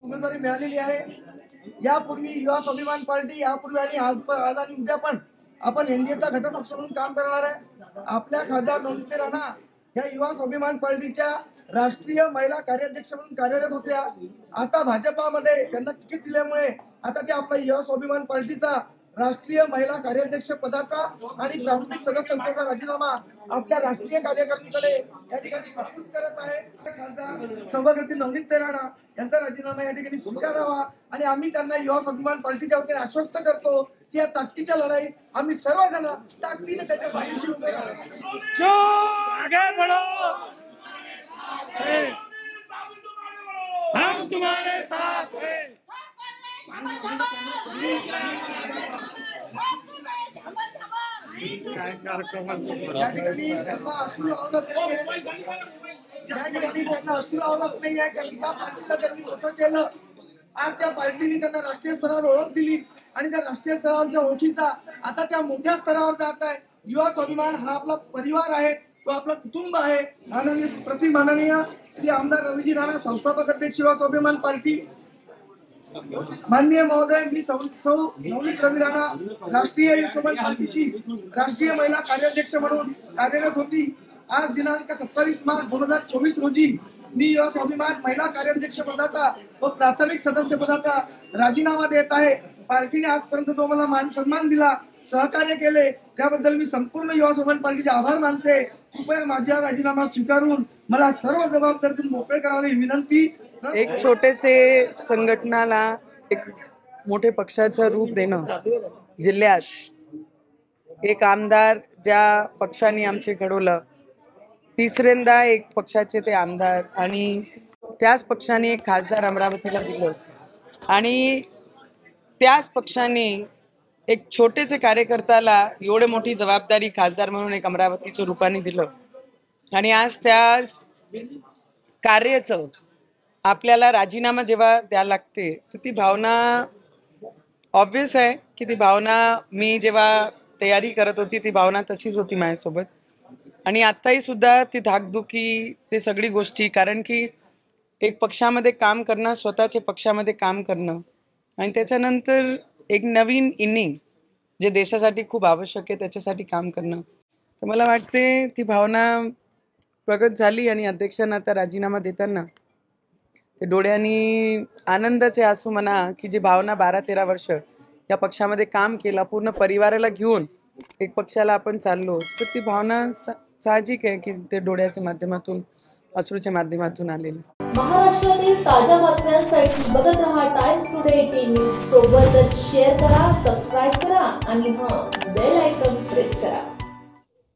उमेदवारी मिळालेली आहे। यापूर्वी युवा स्वाभिमान पार्टी यापूर्वी आणि आज आणि उद्या पण आपण एनडीएचा घटक पक्ष म्हणून काम करणार आहे। आपल्या खासदार नवनीत राणा या युवा स्वाभिमान पार्टीच्या राष्ट्रीय महिला कार्याध्यक्ष म्हणून कार्यरत होत्या। आता भाजपामध्ये त्यांना तिकीट दिल्यामुळे आता ते आपला युवा स्वाभिमान पार्टीचा राष्ट्रीय महिला कार्याध्यक्ष पदाचा आणि प्राथमिक सदस्यत्वाचा राजीनामा आपल्या राष्ट्रीय कार्यकारिणीकडे या ठिकाणी सुपूर्द करत आहेत। खासदार सभागृह नवनीत राणा यांचा राजीनामा या ठिकाणी स्वीकारावा आणि आम्ही त्यांना युवा स्वाभिमान पार्टीच्या वतीने आश्वस्त करतो की या ताकदीच्या लढाईत आम्ही सर्वजण ताकदीने त्याच्या पाठीशी उभे राहू। आगे बढ़ो, हम तुम्हारे साथ हैं। या ठिकाणी त्यांना अश्रू आवडत नाही आहे कारण त्या पार्टीला त्यांनी मोठं केलं। आज त्या पार्टीने त्यांना राष्ट्रीय स्तरावर ओळख दिली आणि त्या राष्ट्रीय स्तरावरच्या ओळखीचा आता त्या मोठ्या स्तरावर जात आहे। युवा स्वाभिमान हा आपला परिवार आहे, तो आपला कुटुंब आहे। माननीय श्री आमदार रवीजी राणा संस्थापक अध्यक्ष युवा स्वाभिमान पार्टी, माननीय महोदय मी सौ नवनीत रवी राणा राष्ट्रीय युवा स्वाभिमान पार्टीची राष्ट्रीय महिला कार्याध्यक्ष म्हणून कार्यरत होती। आज दिनांक 27 मार्च 2024 रोजी मी युवा स्वाभिमान महिला कार्याध्यक्ष पदाचा व प्राथमिक सदस्य पदाचा राजीनामा देत आहे। पार्टीने आजपर्यंत जो मला मान सन्मान दिला, सहकार्य केले, त्याबद्दल मी संपूर्ण युवा स्वाभिमान पार्टीचे आभार मानते। कृपया माझा राजीनामा स्वीकारून मला सर्व जबाबदारीतून मोकळे करावे ही विनंती। एक छोटेसे संघटनाला एक मोठे पक्षाचं रूप देणं, जिल्ह्यात एक आमदार ज्या पक्षाने आमचे घडवलं, तिसऱ्यांदा एक पक्षाचे ते आमदार आणि त्याच पक्षाने एक खासदार अमरावतीला दिलं आणि त्याच पक्षाने एक छोटेसे कार्यकर्त्याला एवढे मोठी जबाबदारी खासदार म्हणून एक अमरावतीच्या रूपाने दिलं आणि आज त्या कार्याचं आपल्याला राजीनामा जेव्हा द्यायला लागते तर ती भावना ऑब्वियस आहे की ती भावना मी जेव्हा तयारी करत होती ती भावना तशीच होती माझ्यासोबत आणि आत्ताही सुद्धा ती धाकधुकी ते सगळी गोष्टी, कारण की एक पक्षामध्ये काम करणं, स्वतःच्या पक्षामध्ये काम करणं आणि त्याच्यानंतर एक नवीन इनिंग जे देशासाठी खूप आवश्यक आहे त्याच्यासाठी काम करणं, तर मला वाटते ती भावना प्रगट झाली आणि अध्यक्षांना आता राजीनामा देताना ते डोळ्यांनी आनंदाचे आसू म्हणा की जी भावना 12-13 वर्ष या पक्षामध्ये काम केला, पूर्ण परिवाराला घेऊन एक पक्षाला आपण चाललो, तर ती भावना साहजिक आहे की ते डोळ्याच्या माध्यमातून, अश्रूच्या माध्यमातून आलेलं। महाराष्ट्रातील ताज्या बातम्यांसाठी बघत रहा टाइम्स टुडे टीव्ही सोबतच शेअर करा, सबस्क्राइब करा आणि